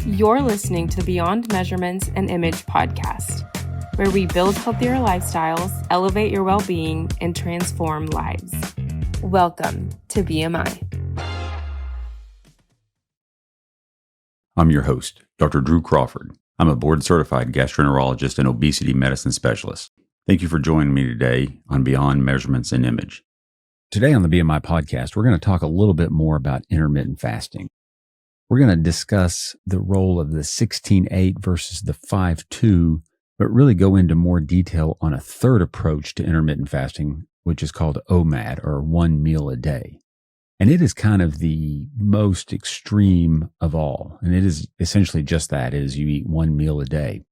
You're listening to the Beyond Measurements and Image podcast, where we build healthier lifestyles, elevate your well-being, and transform lives. Welcome to BMI. I'm your host, Dr. Drew Crawford. I'm a board-certified gastroenterologist and obesity medicine specialist. Thank you for joining me today on Beyond Measurements and Image. Today on the BMI podcast, we're going to talk a little bit more about intermittent fasting. We're going to discuss the role of the 16-8 versus the 5-2, but really go into more detail on a third approach to intermittent fasting, which is called OMAD, or 1 meal a day. And it is kind of the most extreme of all. And it is essentially just that, is you eat 1 meal a day.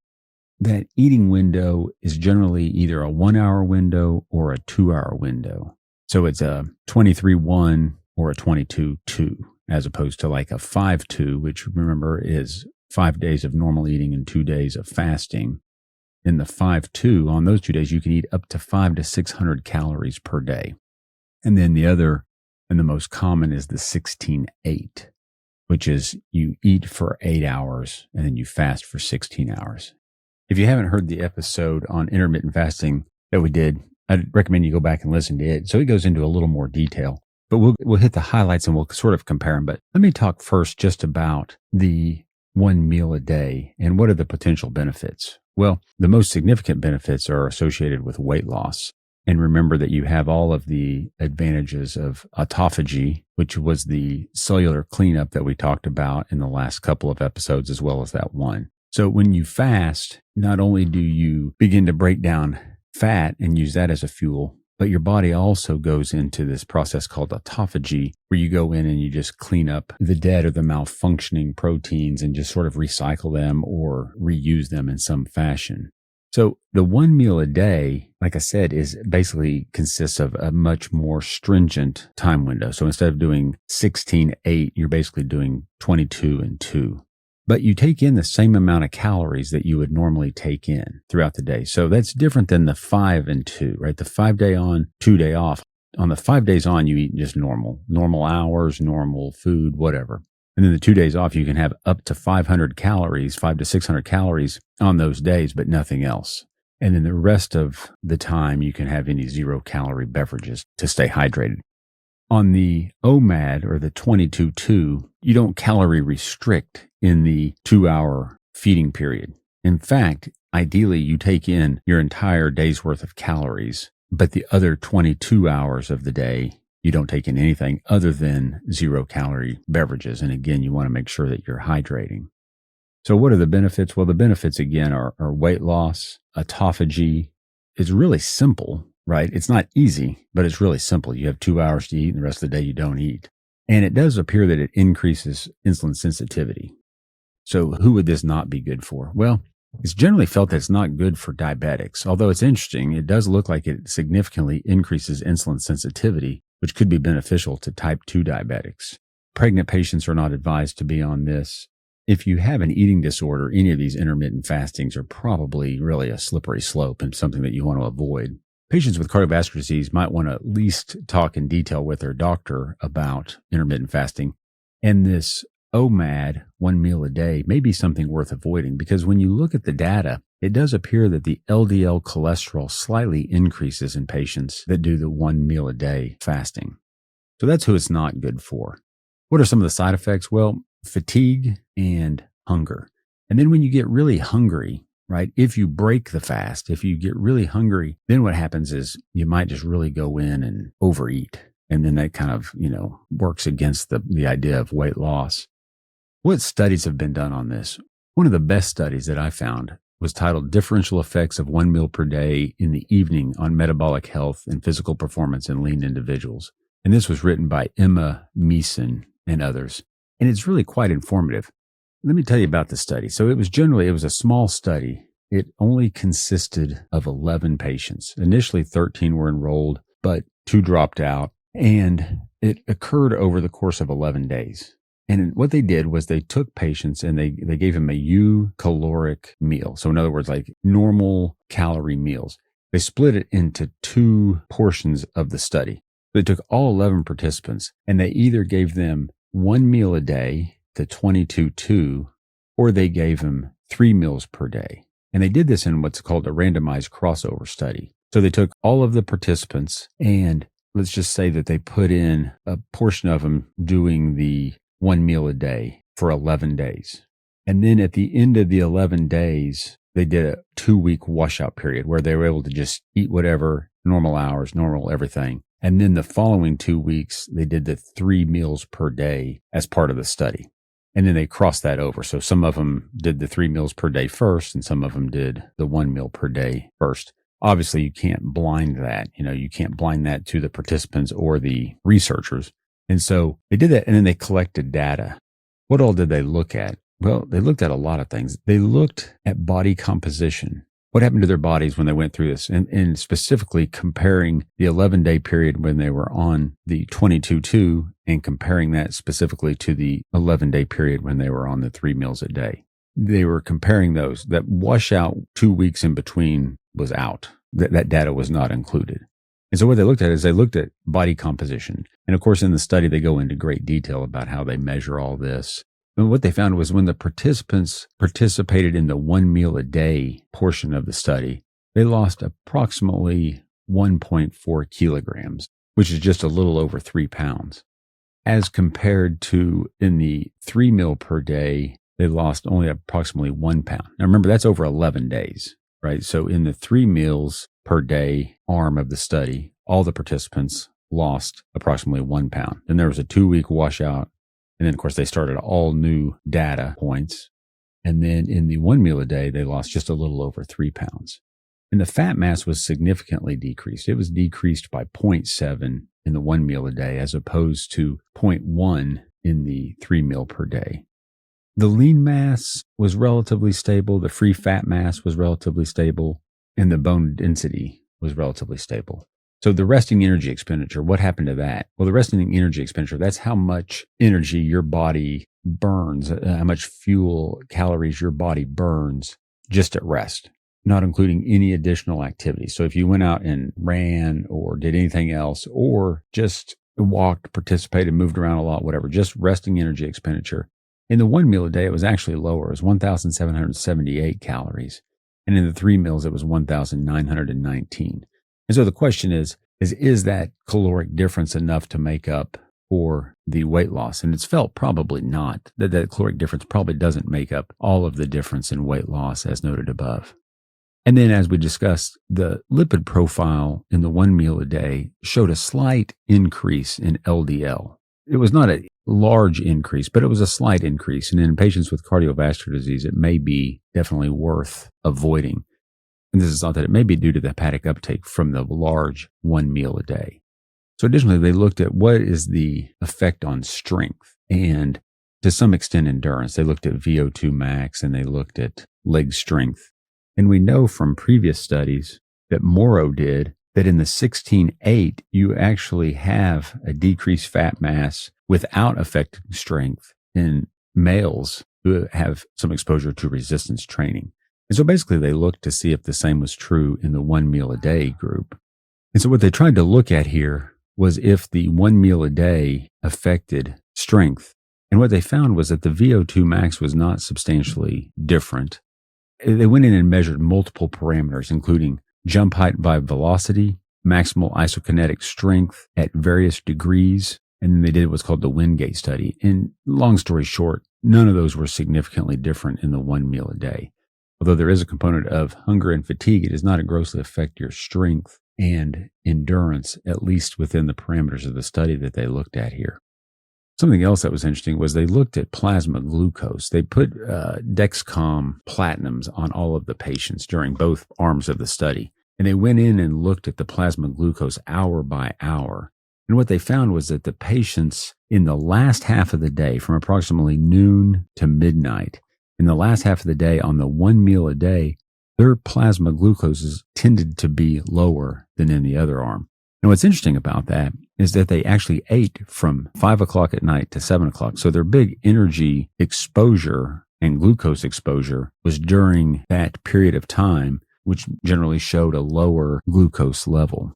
That eating window is generally either a 1 hour window or a 2 hour window. So it's a 23-1 or a 22-2, as opposed to like a 5-2, which remember is 5 days of normal eating and 2 days of fasting. In the 5-2, on those 2 days, you can eat up to 500 to 600 calories per day. And then the other and the most common is the 16-8, which is you eat for 8 hours and then you fast for 16 hours. If you haven't heard the episode on intermittent fasting that we did, I'd recommend you go back and listen to it. So it goes into a little more detail, but we'll hit the highlights and we'll sort of compare them. But let me talk first just about the 1 meal a day and what are the potential benefits. Well, the most significant benefits are associated with weight loss. And remember that you have all of the advantages of autophagy, which was the cellular cleanup that we talked about in the last couple of episodes, as well as that one. So when you fast, not only do you begin to break down fat and use that as a fuel, but your body also goes into this process called autophagy, where you go in and you just clean up the dead or the malfunctioning proteins and just sort of recycle them or reuse them in some fashion. So the 1 meal a day, like I said, is basically consists of a much more stringent time window. So instead of doing 16-8, you're basically doing 22-2. But you take in the same amount of calories that you would normally take in throughout the day. So that's different than the 5-2, right? The 5 day on, 2 day off. On the 5 days on, you eat just normal hours, normal food, whatever. And then the 2 days off, you can have up to 500 calories, 500 to 600 calories on those days, but nothing else. And then the rest of the time, you can have any 0-calorie beverages to stay hydrated. On the OMAD, or the 22-2, you don't calorie restrict in the 2-hour feeding period. In fact, ideally, you take in your entire day's worth of calories, but the other 22 hours of the day, you don't take in anything other than 0-calorie beverages. And again, you want to make sure that you're hydrating. So what are the benefits? Well, the benefits, again, are weight loss, autophagy. It's really simple, right? It's not easy, but it's really simple. You have 2 hours to eat and the rest of the day you don't eat. And it does appear that it increases insulin sensitivity. So who would this not be good for? Well, it's generally felt that it's not good for diabetics. Although it's interesting, it does look like it significantly increases insulin sensitivity, which could be beneficial to type 2 diabetics. Pregnant patients are not advised to be on this. If you have an eating disorder, any of these intermittent fastings are probably really a slippery slope and something that you want to avoid. Patients with cardiovascular disease might want to at least talk in detail with their doctor about intermittent fasting. And this OMAD, 1 meal a day, may be something worth avoiding because when you look at the data, it does appear that the LDL cholesterol slightly increases in patients that do the 1 meal a day fasting. So that's who it's not good for. What are some of the side effects? Well, fatigue and hunger. And then when you get really hungry, right, if you break the fast, if you get really hungry, then what happens is you might just really go in and overeat. And then that kind of, works against the idea of weight loss. What studies have been done on this? One of the best studies that I found was titled Differential Effects of 1 Meal Per Day in the Evening on Metabolic Health and Physical Performance in Lean Individuals. And this was written by Emma Meeson and others. And it's really quite informative. Let me tell you about the study. So it was a small study. It only consisted of 11 patients. Initially, 13 were enrolled, but 2 dropped out. And it occurred over the course of 11 days. And what they did was they took patients and they gave them a eucaloric meal. So in other words, like normal calorie meals. They split it into 2 portions of the study. They took all 11 participants and they either gave them 1 meal a day to 22-2 or they gave them 3 meals per day. And they did this in what's called a randomized crossover study. So they took all of the participants and let's just say that they put in a portion of them doing the 1 meal a day for 11 days. And then at the end of the 11 days, they did a 2-week washout period where they were able to just eat whatever, normal hours, normal everything. And then the following 2 weeks, they did the 3 meals per day as part of the study. And then they crossed that over. So some of them did the 3 meals per day first, and some of them did the 1 meal per day first. Obviously, you can't blind that. You can't blind that to the participants or the researchers. And so they did that, and then they collected data. What all did they look at? Well, they looked at a lot of things. They looked at body composition. What happened to their bodies when they went through this? And specifically comparing the 11-day period when they were on the 22-2 and comparing that specifically to the 11-day period when they were on the 3 meals a day. They were comparing those. That washout 2 weeks in between was out. That data was not included. And so what they looked at is they looked at body composition. And of course, in the study, they go into great detail about how they measure all this. And what they found was when the participants participated in the 1 meal a day portion of the study, they lost approximately 1.4 kilograms, which is just a little over 3 pounds. As compared to in the 3 meal per day, they lost only approximately 1 pound. Now remember, that's over 11 days, right? So in the 3 meals per day arm of the study, all the participants lost approximately 1 pound. Then there was a 2-week washout. And then, of course, they started all new data points. And then in the 1 meal a day, they lost just a little over 3 pounds. And the fat mass was significantly decreased. It was decreased by 0.7 in the 1 meal a day as opposed to 0.1 in the 3 meal per day. The lean mass was relatively stable. The free fat mass was relatively stable. And the bone density was relatively stable. So the resting energy expenditure, what happened to that? Well, the resting energy expenditure, that's how much energy your body burns, how much fuel, calories your body burns just at rest, not including any additional activity. So if you went out and ran or did anything else, or just walked, participated, moved around a lot, whatever, just resting energy expenditure. In the 1 meal a day, it was actually lower. It was 1,778 calories. And in the 3 meals, it was 1,919. And so the question is that caloric difference enough to make up for the weight loss? And it's felt probably not, that caloric difference probably doesn't make up all of the difference in weight loss as noted above. And then as we discussed, the lipid profile in the 1 meal a day showed a slight increase in LDL. It was not a large increase, but it was a slight increase. And in patients with cardiovascular disease, it may be definitely worth avoiding. And this is thought that it may be due to the hepatic uptake from the large 1 meal a day. So additionally, they looked at what is the effect on strength and to some extent endurance. They looked at VO2 max and they looked at leg strength. And we know from previous studies that Morrow did that in the 16-8, you actually have a decreased fat mass without affecting strength in males who have some exposure to resistance training. And so basically they looked to see if the same was true in the 1 meal a day group. And so what they tried to look at here was if the 1 meal a day affected strength. And what they found was that the VO2 max was not substantially different. They went in and measured multiple parameters, including jump height by velocity, maximal isokinetic strength at various degrees, and then they did what's called the Wingate study. And long story short, none of those were significantly different in the 1 meal a day. Although there is a component of hunger and fatigue, it does not grossly affect your strength and endurance, at least within the parameters of the study that they looked at here. Something else that was interesting was they looked at plasma glucose. They put Dexcom platinums on all of the patients during both arms of the study. And they went in and looked at the plasma glucose hour by hour. And what they found was that the patients in the last half of the day, from approximately noon to midnight, in the last half of the day on the 1 meal a day, their plasma glucoses tended to be lower than in the other arm. And what's interesting about that is that they actually ate from 5 o'clock at night to 7 o'clock. So their big energy exposure and glucose exposure was during that period of time, which generally showed a lower glucose level.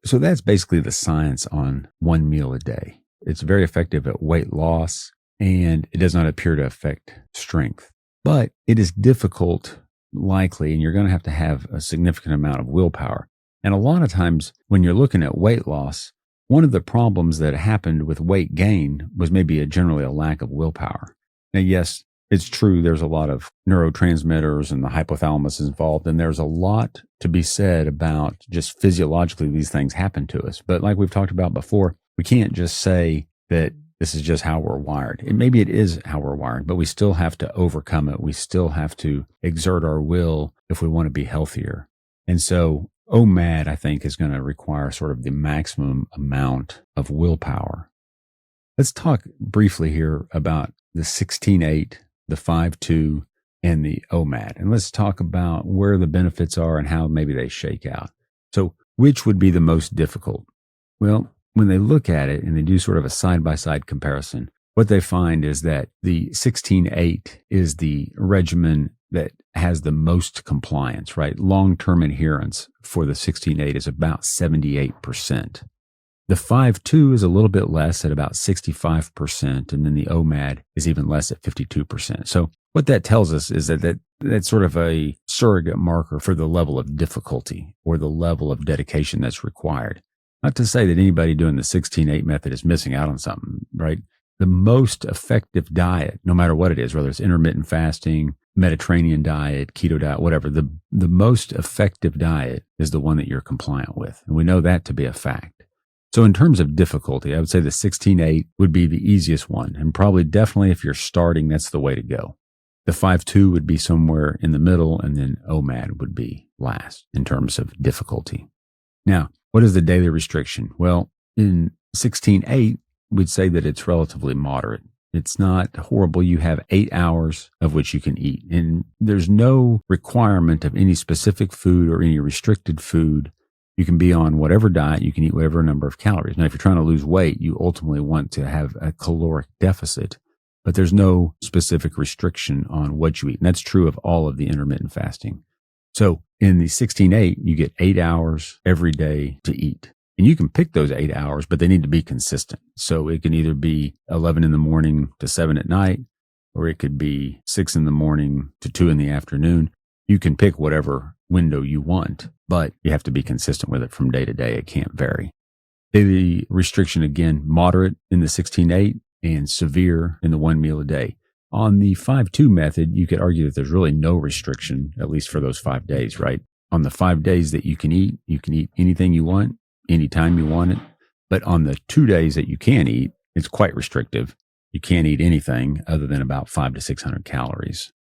So that's basically the science on 1 meal a day. It's very effective at weight loss, and it does not appear to affect strength. But it is difficult, likely, and you're going to have a significant amount of willpower. And a lot of times when you're looking at weight loss, one of the problems that happened with weight gain was maybe generally a lack of willpower. Now, yes, it's true there's a lot of neurotransmitters and the hypothalamus is involved, and there's a lot to be said about just physiologically these things happen to us. But like we've talked about before, we can't just say that this is just how we're wired. Maybe it is how we're wired, but we still have to overcome it. We still have to exert our will if we want to be healthier. And so OMAD, I think, is going to require sort of the maximum amount of willpower. Let's talk briefly here about the 16-8, the 5-2, and the OMAD. And let's talk about where the benefits are and how maybe they shake out. So which would be the most difficult? Well, when they look at it and they do sort of a side-by-side comparison, what they find is that the 16-8 is the regimen that has the most compliance, right? Long-term adherence for the 16-8 is about 78%. The 5-2 is a little bit less at about 65%, and then the OMAD is even less at 52%. So what that tells us is that's sort of a surrogate marker for the level of difficulty or the level of dedication that's required. Not to say that anybody doing the 16-8 method is missing out on something, right? The most effective diet, no matter what it is, whether it's intermittent fasting, Mediterranean diet, keto diet, whatever, the most effective diet is the one that you're compliant with. And we know that to be a fact. So in terms of difficulty, I would say the 16-8 would be the easiest one. And probably definitely if you're starting, that's the way to go. The 5-2 would be somewhere in the middle, and then OMAD would be last in terms of difficulty. Now, what is the daily restriction? Well, in 16-8, we'd say that it's relatively moderate. It's not horrible. You have 8 hours of which you can eat. And there's no requirement of any specific food or any restricted food. You can be on whatever diet. You can eat whatever number of calories. Now, if you're trying to lose weight, you ultimately want to have a caloric deficit, but there's no specific restriction on what you eat. And that's true of all of the intermittent fasting. So in the 16-8, you get 8 hours every day to eat. And you can pick those 8 hours, but they need to be consistent. So it can either be 11 in the morning to 7 at night, or it could be 6 in the morning to 2 in the afternoon. You can pick whatever window you want, but you have to be consistent with it from day to day. It can't vary. Daily restriction, again, moderate in the 16-8 and severe in the 1 meal a day. On the 5-2 method, you could argue that there's really no restriction, at least for those 5 days, right? On the 5 days that you can eat anything you want, anytime you want it. But on the 2 days that you can eat, it's quite restrictive. You can't eat anything other than about 500 to 600 calories.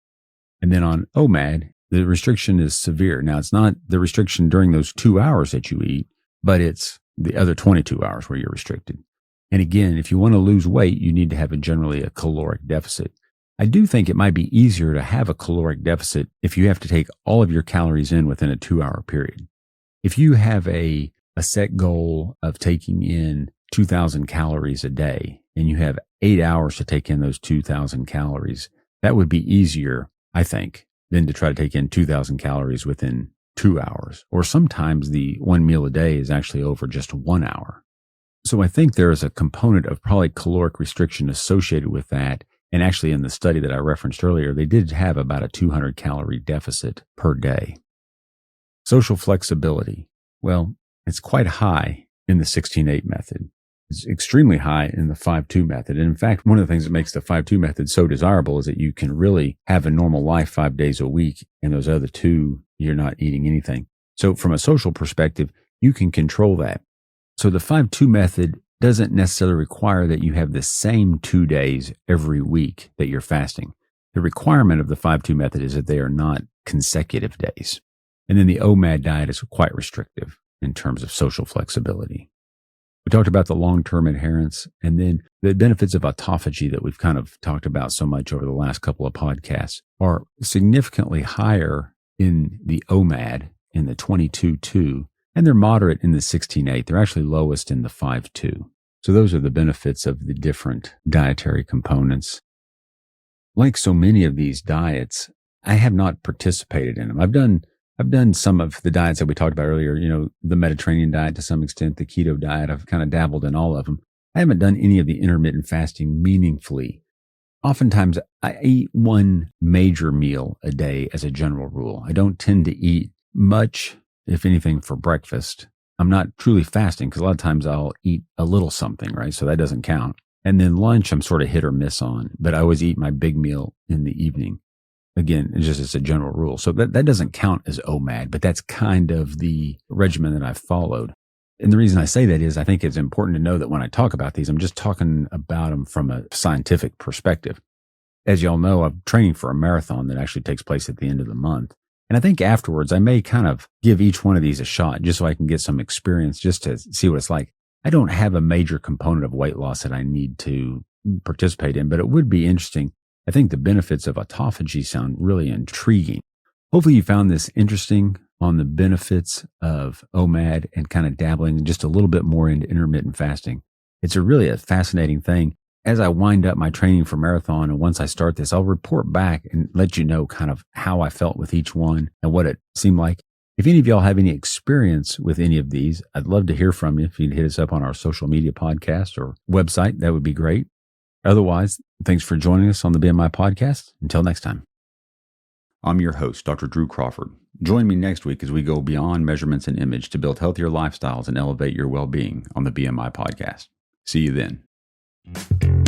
And then on OMAD, the restriction is severe. Now, it's not the restriction during those 2 hours that you eat, but it's the other 22 hours where you're restricted. And again, if you want to lose weight, you need to have generally a caloric deficit. I do think it might be easier to have a caloric deficit if you have to take all of your calories in within a 2-hour period. If you have a set goal of taking in 2,000 calories a day and you have 8 hours to take in those 2,000 calories, that would be easier, I think, than to try to take in 2,000 calories within 2 hours. Or sometimes the 1 meal a day is actually over just 1 hour. So I think there is a component of probably caloric restriction associated with that. And actually in the study that I referenced earlier, they did have about a 200 calorie deficit per day. Social flexibility. Well, it's quite high in the 16-8 method. It's extremely high in the 5-2 method. And in fact, one of the things that makes the 5-2 method so desirable is that you can really have a normal life 5 days a week, and those other 2, you're not eating anything. So from a social perspective, you can control that. So the 5-2 method doesn't necessarily require that you have the same 2 days every week that you're fasting. The requirement of the 5-2 method is that they are not consecutive days. And then the OMAD diet is quite restrictive in terms of social flexibility. We talked about the long-term adherence, and then the benefits of autophagy that we've kind of talked about so much over the last couple of podcasts are significantly higher in the OMAD, in the 22-2, and they're moderate in the 16-8. They're actually lowest in the 5-2. So those are the benefits of the different dietary components. Like so many of these diets, I have not participated in them. I've done some of the diets that we talked about earlier, the Mediterranean diet to some extent, the keto diet. I've kind of dabbled in all of them. I haven't done any of the intermittent fasting meaningfully. Oftentimes, I eat one major meal a day as a general rule. I don't tend to eat much, if anything, for breakfast. I'm not truly fasting because a lot of times I'll eat a little something, right? So that doesn't count. And then lunch, I'm sort of hit or miss on, but I always eat my big meal in the evening. Again, it's a general rule. So that doesn't count as OMAD, but that's kind of the regimen that I've followed. And the reason I say that is I think it's important to know that when I talk about these, I'm just talking about them from a scientific perspective. As y'all know, I'm training for a marathon that actually takes place at the end of the month. And I think afterwards, I may kind of give each one of these a shot just so I can get some experience just to see what it's like. I don't have a major component of weight loss that I need to participate in, but it would be interesting. I think the benefits of autophagy sound really intriguing. Hopefully you found this interesting on the benefits of OMAD and kind of dabbling just a little bit more into intermittent fasting. It's really a fascinating thing. As I wind up my training for marathon, and once I start this, I'll report back and let you know kind of how I felt with each one and what it seemed like. If any of y'all have any experience with any of these, I'd love to hear from you. If you'd hit us up on our social media podcast or website, that would be great. Otherwise, thanks for joining us on the BMI Podcast. Until next time. I'm your host, Dr. Drew Crawford. Join me next week as we go beyond measurements and image to build healthier lifestyles and elevate your well-being on the BMI Podcast. See you then.